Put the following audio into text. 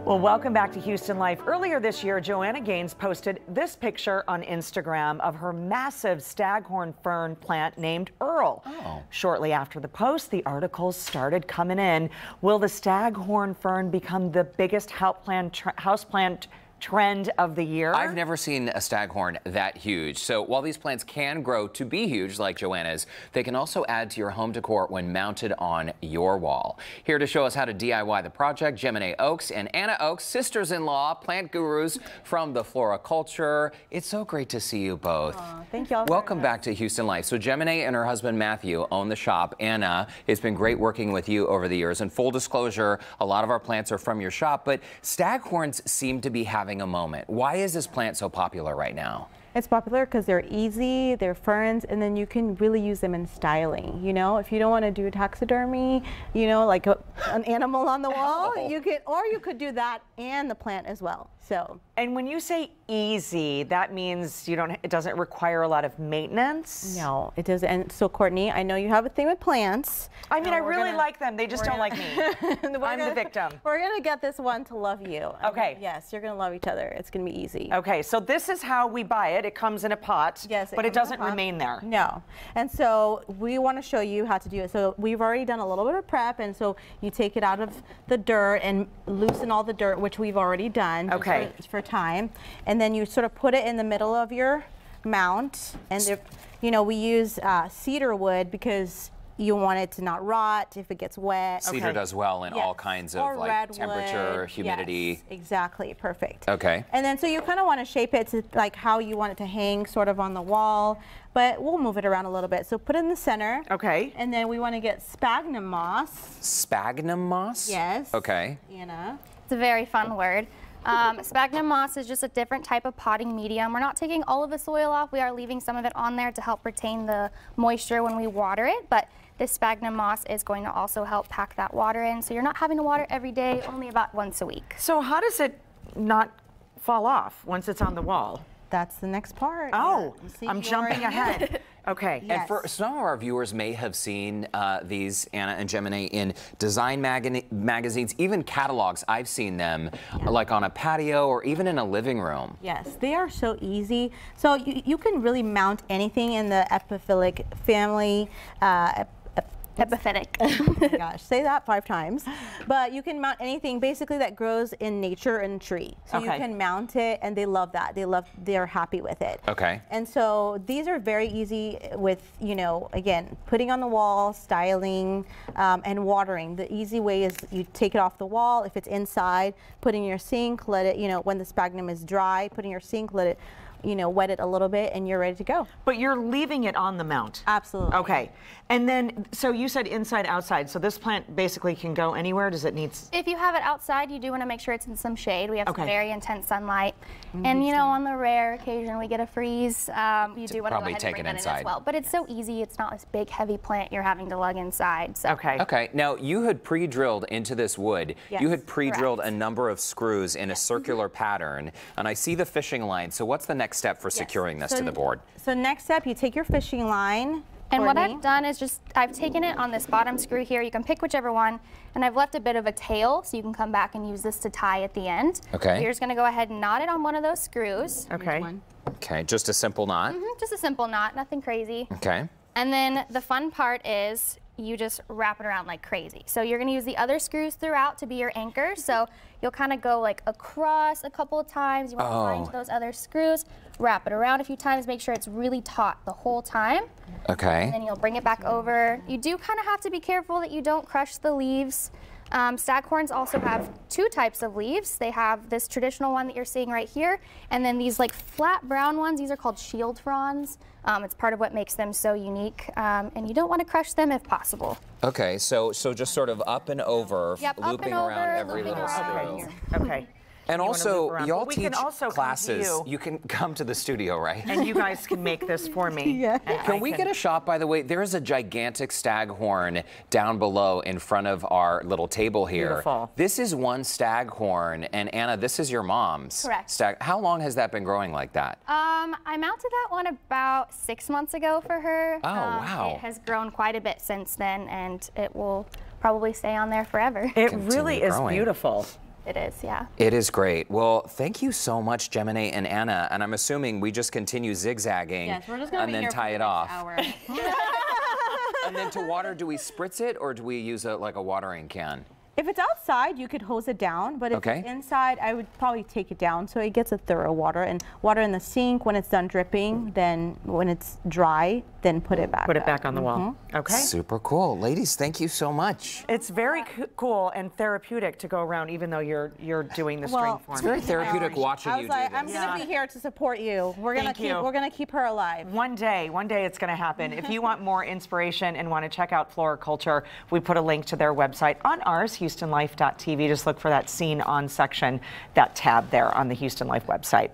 Well, welcome back to Houston Life. Earlier this year, Joanna Gaines posted this picture on Instagram of her massive Staghorn fern plant named Earl. Oh. Shortly after the post, the articles started coming in. Will the Staghorn fern become the biggest houseplant trend of the year? I've never seen a staghorn that huge. So while these plants can grow to be huge like Joanna's, they can also add to your home decor when mounted on your wall. Here to show us how to DIY the project, Gemini Oaks and Anna Oaks, sisters-in-law, plant gurus from the Flora Culture. It's so great to see you both. Thank y'all. Welcome back to Houston Life. So Gemini and her husband Matthew own the shop. Anna, it's been great working with you over the years. And full disclosure, a lot of our plants are from your shop, but staghorns seem to be having a moment. Why is this plant so popular right now? It's popular because they're easy, they're ferns, and then you can really use them in styling. You know, if you don't want to do taxidermy, you know, like an animal on the wall, you could do that and the plant as well. So. And when you say easy, that means it doesn't require a lot of maintenance? No, it doesn't. And so, Courtney, I know you have a thing with plants. I mean, I really like them. They just don't like me. I'm the victim. We're going to get this one to love you. Okay. Yes, you're going to love each other. It's going to be easy. Okay, so this is how we buy it. It comes in a pot, yes, but it doesn't remain there. No. And so we want to show you how to do it. So we've already done a little bit of prep, and so you take it out of the dirt and loosen all the dirt, which we've already done. Okay. For time, and then you sort of put it in the middle of your mount, and you know, we use cedar wood because you want it to not rot if it gets wet. Cedar does well in all kinds of like temperature, humidity. Yes, exactly, perfect. Okay. And then so you kind of want to shape it to like how you want it to hang sort of on the wall, but we'll move it around a little bit. So put it in the center. Okay. And then we want to get sphagnum moss. Sphagnum moss? Yes. Okay. Anna. It's a very fun word. Sphagnum moss is just a different type of potting medium. We're not taking all of the soil off. We are leaving some of it on there to help retain the moisture when we water it, but this sphagnum moss is going to also help pack that water in, so you're not having to water every day, only about once a week. So how does it not fall off once it's on the wall? That's the next part. Oh, I'm jumping ahead. Okay. Yes. And for some of our viewers may have seen these, Anna and Gemini, in design magazines, even catalogs. I've seen them like on a patio or even in a living room. Yes, they are so easy. So you can really mount anything in the epiphytic family. Epiphytic. Oh my gosh, say that 5 times. But you can mount anything basically that grows in nature and tree. So you can mount it, and they love that. They're happy with it. Okay. And so these are very easy with, you know, again, putting on the wall, styling, and watering. The easy way is you take it off the wall. If it's inside, put in your sink, let it, you know, when the sphagnum is dry, put in your sink, let it, you know, wet it a little bit, and you're ready to go. But you're leaving it on the mount. Absolutely. Okay. And then, so you said inside, outside. So this plant basically can go anywhere. Does it need? If you have it outside, you do want to make sure it's in some shade. We have some very intense sunlight. And you know, on the rare occasion we get a freeze, you do want to go ahead and bring that in as well. But it's so easy. It's not this big, heavy plant you're having to lug inside. So. Okay. Okay. Now, you had pre-drilled into this wood. Yes, you had pre-drilled a number of screws in a circular pattern. And I see the fishing line. So what's the next step for securing this to the board? So next step, you take your fishing line. And what I've done is I've taken it on this bottom screw here. You can pick whichever one. And I've left a bit of a tail so you can come back and use this to tie at the end. Okay. You're just going to go ahead and knot it on one of those screws. Okay. Okay, just a simple knot. Just a simple knot, nothing crazy. Okay. And then the fun part is you just wrap it around like crazy. So you're going to use the other screws throughout to be your anchor. So you'll kind of go like across a couple of times. You want to find those other screws, wrap it around a few times, make sure it's really taut the whole time. Okay. And then you'll bring it back over. You do kind of have to be careful that you don't crush the leaves. Staghorns also have 2 types of leaves. They have this traditional one that you're seeing right here, and then these like flat brown ones. These are called shield fronds. It's part of what makes them so unique, and you don't want to crush them if possible. Okay, so just sort of up and over, looping around every little screw. Okay. And also, y'all teach also classes. You can come to the studio, right? And you guys can make this for me. Yeah. Can we get a shot, by the way? There is a gigantic staghorn down below in front of our little table here. Beautiful. This is one staghorn, and Anna, this is your mom's. Correct. How long has that been growing like that? I mounted that one about 6 months ago for her. Oh, wow. It has grown quite a bit since then, and it will probably stay on there forever. It really is beautiful. It is, yeah. It is great. Well, thank you so much, Gemini and Anna. And I'm assuming we just continue zigzagging Yes, we're just gonna and be then here tie for it the off. next hour. And then to water, do we spritz it or do we use like a watering can? If it's outside, you could hose it down, but if Okay. it's inside, I would probably take it down so it gets a thorough water. And water in the sink when it's done dripping, then when it's dry, then put it back Put it up. back on the wall. Okay. Super cool. Ladies, thank you so much. It's very cool and therapeutic to go around, even though you're doing the string Well, form. It's very therapeutic watching I you was like, do I'm this. gonna be here to support you. We're Thank you. gonna keep her alive. One day it's going to happen. If you want more inspiration and want to check out Flora Culture, we put a link to their website on ours, HoustonLife.tv. Just look for that Scene On section, that tab there on the Houston Life website.